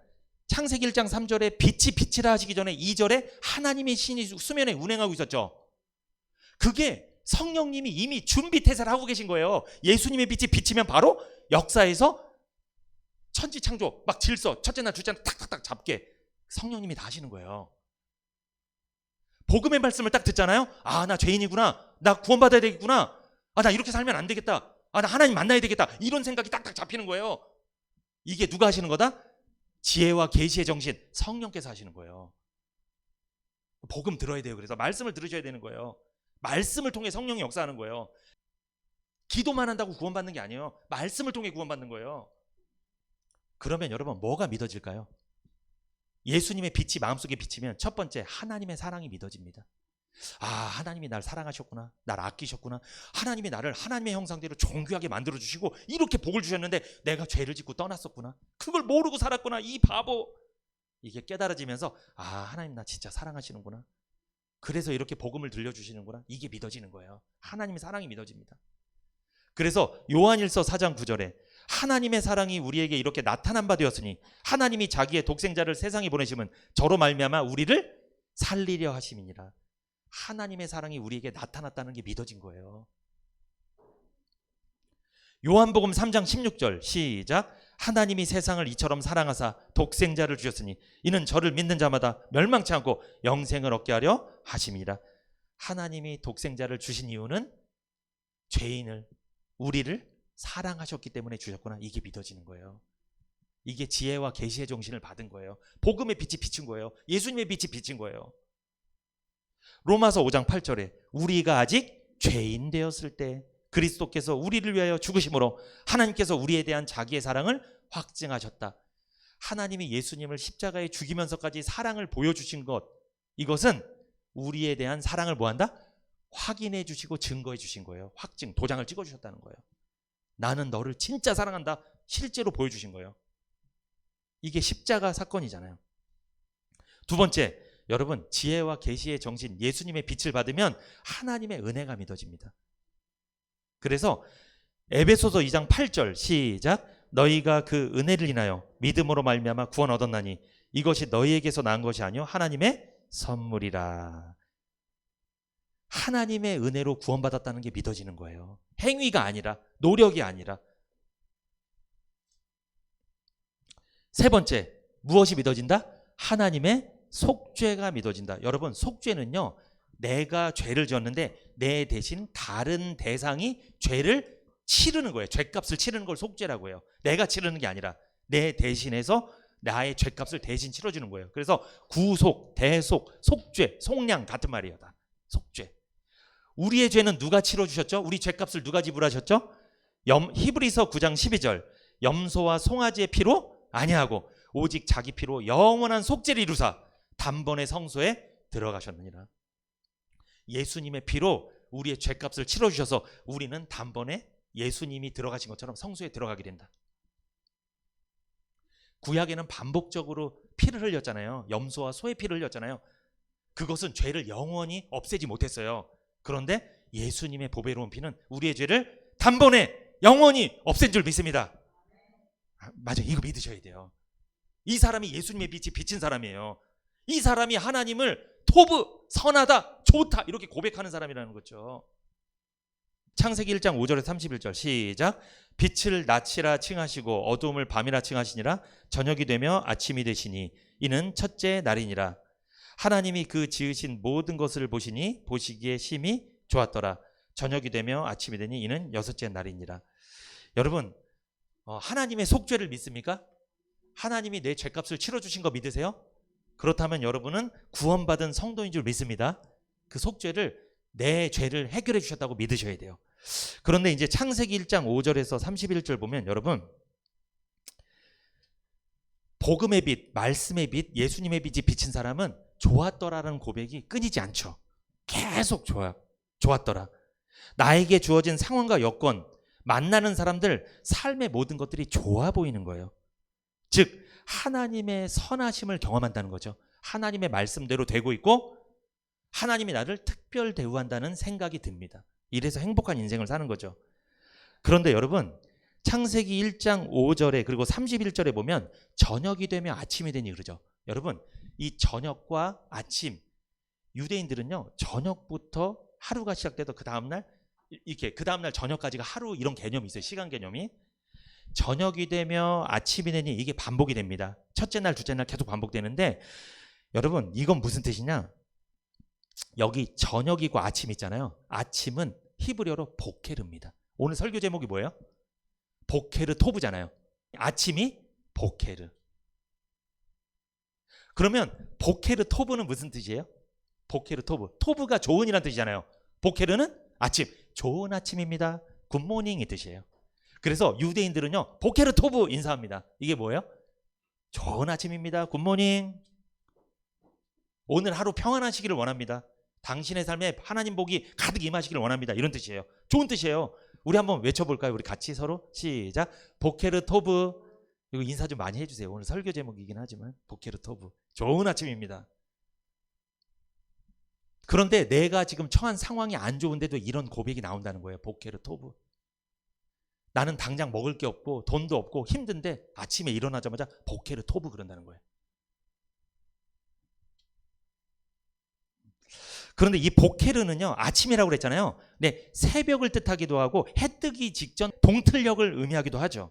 창세기 1장 3절에 빛이 빛이라 하시기 전에 2절에 하나님의 신이 수면에 운행하고 있었죠. 그게 성령님이 이미 준비 태세를 하고 계신 거예요. 예수님의 빛이 비치면 바로 역사에서 천지 창조, 막 질서, 첫째 날, 둘째 날 탁탁탁 잡게 성령님이 다 하시는 거예요. 복음의 말씀을 딱 듣잖아요. 아, 나 죄인이구나. 나 구원받아야 되겠구나. 아, 나 이렇게 살면 안 되겠다. 아, 나 하나님 만나야 되겠다. 이런 생각이 딱딱 잡히는 거예요. 이게 누가 하시는 거다? 지혜와 계시의 정신, 성령께서 하시는 거예요. 복음 들어야 돼요. 그래서 말씀을 들으셔야 되는 거예요. 말씀을 통해 성령이 역사하는 거예요. 기도만 한다고 구원받는 게 아니에요. 말씀을 통해 구원받는 거예요. 그러면 여러분 뭐가 믿어질까요? 예수님의 빛이 마음속에 비치면 첫 번째 하나님의 사랑이 믿어집니다. 아, 하나님이 날 사랑하셨구나. 날 아끼셨구나. 하나님이 나를 하나님의 형상대로 존귀하게 만들어주시고 이렇게 복을 주셨는데 내가 죄를 짓고 떠났었구나. 그걸 모르고 살았구나. 이 바보. 이게 깨달아지면서 아, 하나님 나 진짜 사랑하시는구나. 그래서 이렇게 복음을 들려주시는구나. 이게 믿어지는 거예요. 하나님의 사랑이 믿어집니다. 그래서 요한일서 4장 9절에 하나님의 사랑이 우리에게 이렇게 나타난 바 되었으니 하나님이 자기의 독생자를 세상에 보내심은 저로 말미암아 우리를 살리려 하심이니라. 하나님의 사랑이 우리에게 나타났다는 게 믿어진 거예요. 요한복음 3장 16절 시작. 하나님이 세상을 이처럼 사랑하사 독생자를 주셨으니 이는 저를 믿는 자마다 멸망치 않고 영생을 얻게 하려 하심이라. 하나님이 독생자를 주신 이유는 죄인을, 우리를 사랑하셨기 때문에 주셨구나. 이게 믿어지는 거예요. 이게 지혜와 계시의 정신을 받은 거예요. 복음의 빛이 비친 거예요. 예수님의 빛이 비친 거예요. 로마서 5장 8절에 우리가 아직 죄인 되었을 때 그리스도께서 우리를 위하여 죽으심으로 하나님께서 우리에 대한 자기의 사랑을 확증하셨다. 하나님이 예수님을 십자가에 죽이면서까지 사랑을 보여주신 것, 이것은 우리에 대한 사랑을 뭐한다? 확인해 주시고 증거해 주신 거예요. 확증, 도장을 찍어 주셨다는 거예요. 나는 너를 진짜 사랑한다. 실제로 보여주신 거예요. 이게 십자가 사건이잖아요. 두 번째, 여러분 지혜와 계시의 정신, 예수님의 빛을 받으면 하나님의 은혜가 믿어집니다. 그래서 에베소서 2장 8절 시작. 너희가 그 은혜를 인하여 믿음으로 말미암아 구원 얻었나니 이것이 너희에게서 난 것이 아니요 하나님의 선물이라. 하나님의 은혜로 구원받았다는 게 믿어지는 거예요. 행위가 아니라, 노력이 아니라. 세 번째, 무엇이 믿어진다? 하나님의 속죄가 믿어진다. 여러분, 속죄는요, 내가 죄를 지었는데 내 대신 다른 대상이 죄를 치르는 거예요. 죄값을 치르는 걸 속죄라고 해요. 내가 치르는 게 아니라 내 대신해서 나의 죄값을 대신 치러주는 거예요. 그래서 구속, 대속, 속죄, 속량 같은 말이에요. 다 속죄. 우리의 죄는 누가 치러주셨죠? 우리 죄값을 누가 지불하셨죠? 히브리서 9장 12절 염소와 송아지의 피로 아니하고 오직 자기 피로 영원한 속죄를 이루사 단번에 성소에 들어가셨느니라. 예수님의 피로 우리의 죄값을 치러주셔서 우리는 단번에 예수님이 들어가신 것처럼 성소에 들어가게 된다. 구약에는 반복적으로 피를 흘렸잖아요. 염소와 소의 피를 흘렸잖아요. 그것은 죄를 영원히 없애지 못했어요. 그런데 예수님의 보배로운 피는 우리의 죄를 단번에 영원히 없앤 줄 믿습니다. 맞아요. 이거 믿으셔야 돼요. 이 사람이 예수님의 빛이 비친 사람이에요. 이 사람이 하나님을 토브, 선하다, 좋다 이렇게 고백하는 사람이라는 거죠. 창세기 1장 5절에서 31절 시작. 빛을 낮이라 칭하시고 어두움을 밤이라 칭하시니라. 저녁이 되며 아침이 되시니 이는 첫째 날이니라. 하나님이 그 지으신 모든 것을 보시니 보시기에 심히 좋았더라. 저녁이 되며 아침이 되니 이는 여섯째 날이니라. 여러분, 하나님의 속죄를 믿습니까? 하나님이 내 죄값을 치러주신 거 믿으세요? 그렇다면 여러분은 구원받은 성도인 줄 믿습니다. 그 속죄를, 내 죄를 해결해 주셨다고 믿으셔야 돼요. 그런데 이제 창세기 1장 5절에서 31절 보면 여러분, 복음의 빛, 말씀의 빛, 예수님의 빛이 비친 사람은 좋았더라라는 고백이 끊이지 않죠. 계속 좋았더라. 나에게 주어진 상황과 여건, 만나는 사람들, 삶의 모든 것들이 좋아 보이는 거예요. 즉 하나님의 선하심을 경험한다는 거죠. 하나님의 말씀대로 되고 있고 하나님이 나를 특별 대우한다는 생각이 듭니다. 이래서 행복한 인생을 사는 거죠. 그런데 여러분, 창세기 1장 5절에 그리고 31절에 보면 저녁이 되며 아침이 되니 그러죠. 여러분, 이 저녁과 아침, 유대인들은요 저녁부터 하루가 시작돼도 그 다음날 저녁까지가 하루, 이런 개념이 있어요. 시간 개념이. 저녁이 되며 아침이 되니 이게 반복이 됩니다. 첫째 날, 둘째 날 계속 반복되는데, 여러분 이건 무슨 뜻이냐? 여기 저녁이고 아침 있잖아요. 아침은 히브리어로 보케르입니다. 오늘 설교 제목이 뭐예요? 보케르 토브잖아요. 아침이 보케르. 그러면 보케르 토브는 무슨 뜻이에요? 보케르 토브. 토브가 좋은이란 뜻이잖아요. 보케르는 아침. 좋은 아침입니다. 굿모닝 이 뜻이에요. 그래서 유대인들은요 보케르 토브 인사합니다. 이게 뭐예요? 좋은 아침입니다. 굿모닝. 오늘 하루 평안하시기를 원합니다. 당신의 삶에 하나님 복이 가득 임하시기를 원합니다. 이런 뜻이에요. 좋은 뜻이에요. 우리 한번 외쳐볼까요? 우리 같이 서로 시작. 보케르 토브. 이거 인사 좀 많이 해주세요. 오늘 설교 제목이긴 하지만 보케르 토브. 좋은 아침입니다. 그런데 내가 지금 처한 상황이 안 좋은데도 이런 고백이 나온다는 거예요. 보케르 토브. 나는 당장 먹을 게 없고 돈도 없고 힘든데 아침에 일어나자마자 보케르 토브 그런다는 거예요. 그런데 이 보케르는요 아침이라고 그랬잖아요. 네, 새벽을 뜻하기도 하고 해 뜨기 직전 동틀녘을 의미하기도 하죠.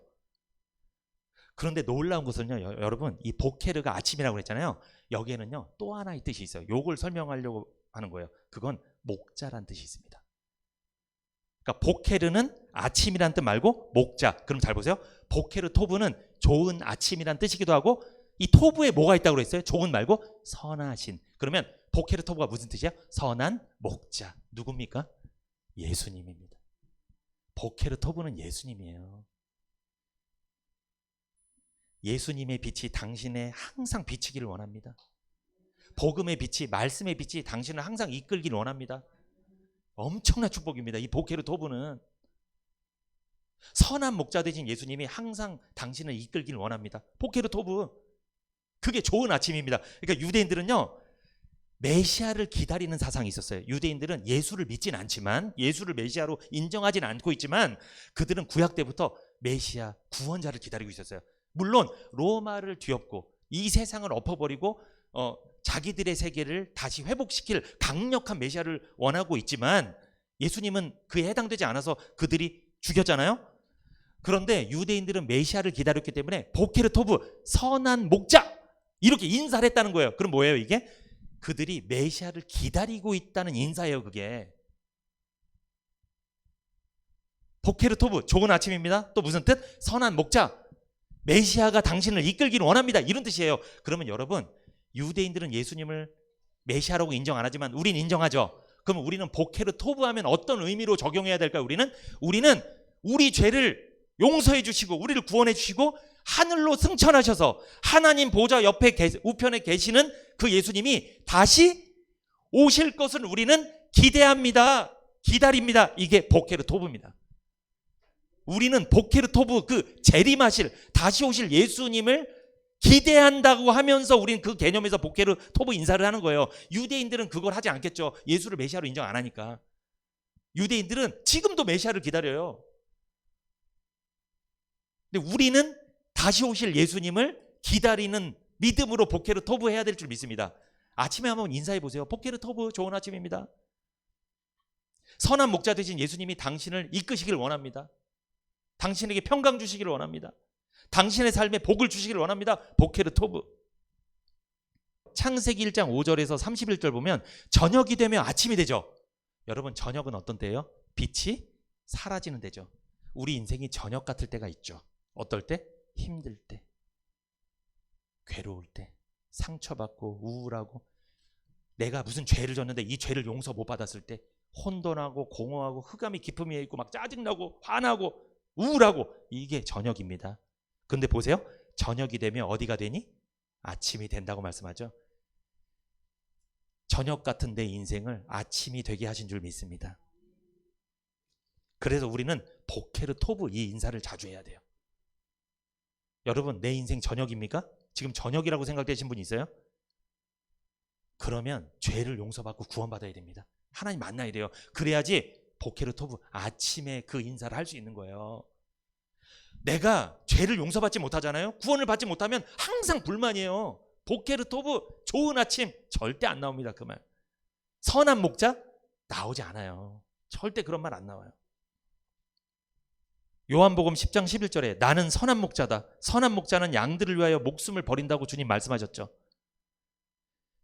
그런데 놀라운 것은요 여러분, 이 보케르가 아침이라고 그랬잖아요. 여기에는요 또 하나의 뜻이 있어요. 요걸 설명하려고 하는 거예요. 그건 목자란 뜻이 있습니다. 그러니까 보케르는 아침이란 뜻 말고 목자. 그럼 잘 보세요. 보케르 토브는 좋은 아침이란 뜻이기도 하고, 이 토브에 뭐가 있다고 그랬어요? 좋은 말고 선하신. 그러면 보케르 토브가 무슨 뜻이야? 선한 목자. 누굽니까? 예수님입니다. 보케르 토브는 예수님이에요. 예수님의 빛이 당신의 항상 비치기를 원합니다. 복음의 빛이, 말씀의 빛이 당신을 항상 이끌기를 원합니다. 엄청난 축복입니다. 이 보케르 토브는 선한 목자 되신 예수님이 항상 당신을 이끌기를 원합니다. 보케르 토브. 그게 좋은 아침입니다. 그러니까 유대인들은요 메시아를 기다리는 사상이 있었어요. 유대인들은 예수를 믿지는 않지만, 예수를 메시아로 인정하지는 않고 있지만, 그들은 구약 때부터 메시아, 구원자를 기다리고 있었어요. 물론 로마를 뒤엎고 이 세상을 엎어버리고 자기들의 세계를 다시 회복시킬 강력한 메시아를 원하고 있지만, 예수님은 그에 해당되지 않아서 그들이 죽였잖아요. 그런데 유대인들은 메시아를 기다렸기 때문에 보케르 토브, 선한 목자, 이렇게 인사를 했다는 거예요. 그럼 뭐예요 이게? 그들이 메시아를 기다리고 있다는 인사예요. 그게 보케르 토브, 좋은 아침입니다. 또 무슨 뜻? 선한 목자, 메시아가 당신을 이끌기를 원합니다. 이런 뜻이에요. 그러면 여러분, 유대인들은 예수님을 메시아라고 인정 안 하지만 우린 인정하죠. 그럼 우리는 보케르 토브 하면 어떤 의미로 적용해야 될까요? 우리는 우리 죄를 용서해 주시고 우리를 구원해 주시고 하늘로 승천하셔서 하나님 보좌 옆에 우편에 계시는 그 예수님이 다시 오실 것을 우리는 기대합니다. 기다립니다. 이게 보케르 토브입니다. 우리는 보케르 토브, 그 재림하실, 다시 오실 예수님을 기대한다고 하면서 우리는 그 개념에서 보케르 토브 인사를 하는 거예요. 유대인들은 그걸 하지 않겠죠. 예수를 메시아로 인정 안 하니까. 유대인들은 지금도 메시아를 기다려요. 근데 우리는 다시 오실 예수님을 기다리는 믿음으로 보케르 토브 해야 될 줄 믿습니다. 아침에 한번 인사해 보세요. 보케르 토브, 좋은 아침입니다. 선한 목자 되신 예수님이 당신을 이끄시기를 원합니다. 당신에게 평강 주시기를 원합니다. 당신의 삶에 복을 주시기를 원합니다. 보케르 토브. 창세기 1장 5절에서 31절 보면 저녁이 되면 아침이 되죠. 여러분, 저녁은 어떤 때예요? 빛이 사라지는 때죠. 우리 인생이 저녁 같을 때가 있죠. 어떨 때? 힘들 때, 괴로울 때, 상처받고 우울하고, 내가 무슨 죄를 졌는데 이 죄를 용서 못 받았을 때 혼돈하고 공허하고 흑암이 깊음 위에 있고 막 짜증나고 화나고 우울하고, 이게 저녁입니다. 근데 보세요. 저녁이 되면 어디가 되니? 아침이 된다고 말씀하죠. 저녁 같은 내 인생을 아침이 되게 하신 줄 믿습니다. 그래서 우리는 보케르 토브 이 인사를 자주 해야 돼요. 여러분, 내 인생 저녁입니까? 지금 저녁이라고 생각되신 분 있어요? 그러면 죄를 용서받고 구원받아야 됩니다. 하나님 만나야 돼요. 그래야지 보케르 토브 아침에 그 인사를 할 수 있는 거예요. 내가 죄를 용서받지 못하잖아요. 구원을 받지 못하면 항상 불만이에요. 보케르 토브 좋은 아침 절대 안 나옵니다. 그 말. 선한 목자 나오지 않아요. 절대 그런 말 안 나와요. 요한복음 10장 11절에 나는 선한 목자다. 선한 목자는 양들을 위하여 목숨을 버린다고 주님 말씀하셨죠.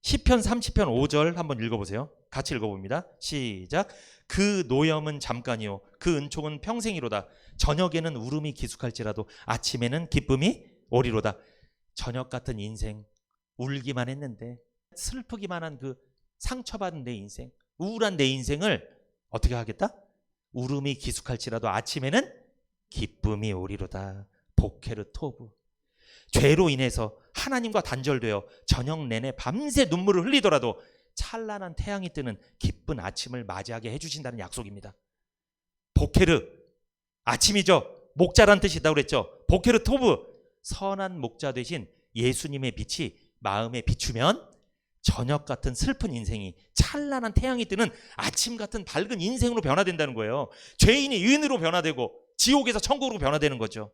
시편 30편 5절 한번 읽어보세요. 같이 읽어봅니다. 시작. 그 노염은 잠깐이요 그 은총은 평생이로다. 저녁에는 울음이 기숙할지라도 아침에는 기쁨이 오리로다. 저녁 같은 인생, 울기만 했는데 슬프기만 한 그 상처받은 내 인생, 우울한 내 인생을 어떻게 하겠다? 울음이 기숙할지라도 아침에는 기쁨이 오리로다. 보케르 토브. 죄로 인해서 하나님과 단절되어 저녁 내내 밤새 눈물을 흘리더라도 찬란한 태양이 뜨는 기쁜 아침을 맞이하게 해주신다는 약속입니다. 보케르, 아침이죠. 목자란 뜻이 있다고 그랬죠. 보케르 토브, 선한 목자 되신 예수님의 빛이 마음에 비추면 저녁 같은 슬픈 인생이 찬란한 태양이 뜨는 아침 같은 밝은 인생으로 변화된다는 거예요. 죄인이 의인으로 변화되고 지옥에서 천국으로 변화되는 거죠.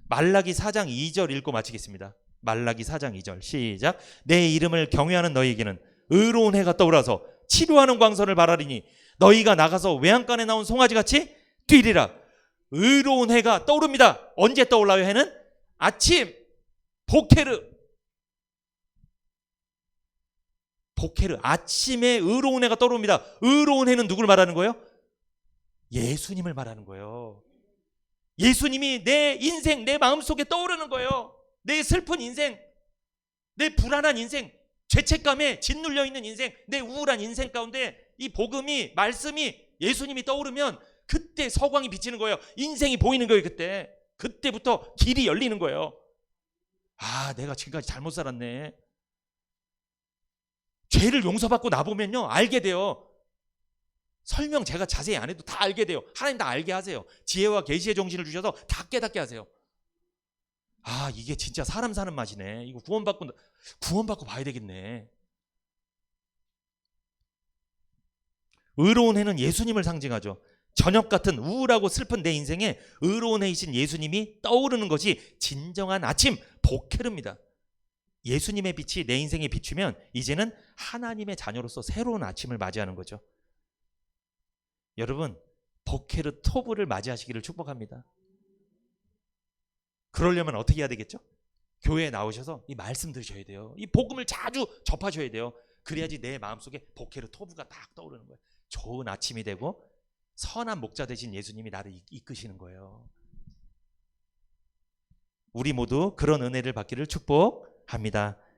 말라기 4장 2절 읽고 마치겠습니다. 말라기 4장 2절 시작. 내 이름을 경외하는 너희에게는 의로운 해가 떠오라서 치료하는 광선을 바라리니 너희가 나가서 외양간에 나온 송아지같이 뛰리라. 의로운 해가 떠오릅니다. 언제 떠올라요? 해는 아침. 보케르, 아침에 의로운 해가 떠오릅니다. 의로운 해는 누굴 말하는 거예요? 예수님을 말하는 거예요. 예수님이 내 인생, 내 마음속에 떠오르는 거예요. 내 슬픈 인생, 내 불안한 인생, 죄책감에 짓눌려 있는 인생, 내 우울한 인생 가운데 이 복음이, 말씀이, 예수님이 떠오르면 그때 서광이 비치는 거예요. 인생이 보이는 거예요. 그때부터 길이 열리는 거예요. 아, 내가 지금까지 잘못 살았네. 죄를 용서받고 나보면요 알게 돼요. 설명 제가 자세히 안 해도 다 알게 돼요. 하나님 다 알게 하세요. 지혜와 계시의 정신을 주셔서 다 깨닫게 하세요. 아, 이게 진짜 사람 사는 맛이네. 이거 구원받고 봐야 되겠네. 의로운 해는 예수님을 상징하죠. 저녁 같은 우울하고 슬픈 내 인생에 의로운 해이신 예수님이 떠오르는 것이 진정한 아침, 보케르입니다. 예수님의 빛이 내 인생에 비추면 이제는 하나님의 자녀로서 새로운 아침을 맞이하는 거죠. 여러분, 보케르 토브를 맞이하시기를 축복합니다. 그러려면 어떻게 해야 되겠죠? 교회에 나오셔서 이 말씀 들으셔야 돼요. 이 복음을 자주 접하셔야 돼요. 그래야지 내 마음속에 보케르 토브가 딱 떠오르는 거예요. 좋은 아침이 되고 선한 목자 되신 예수님이 나를 이끄시는 거예요. 우리 모두 그런 은혜를 받기를 축복합니다.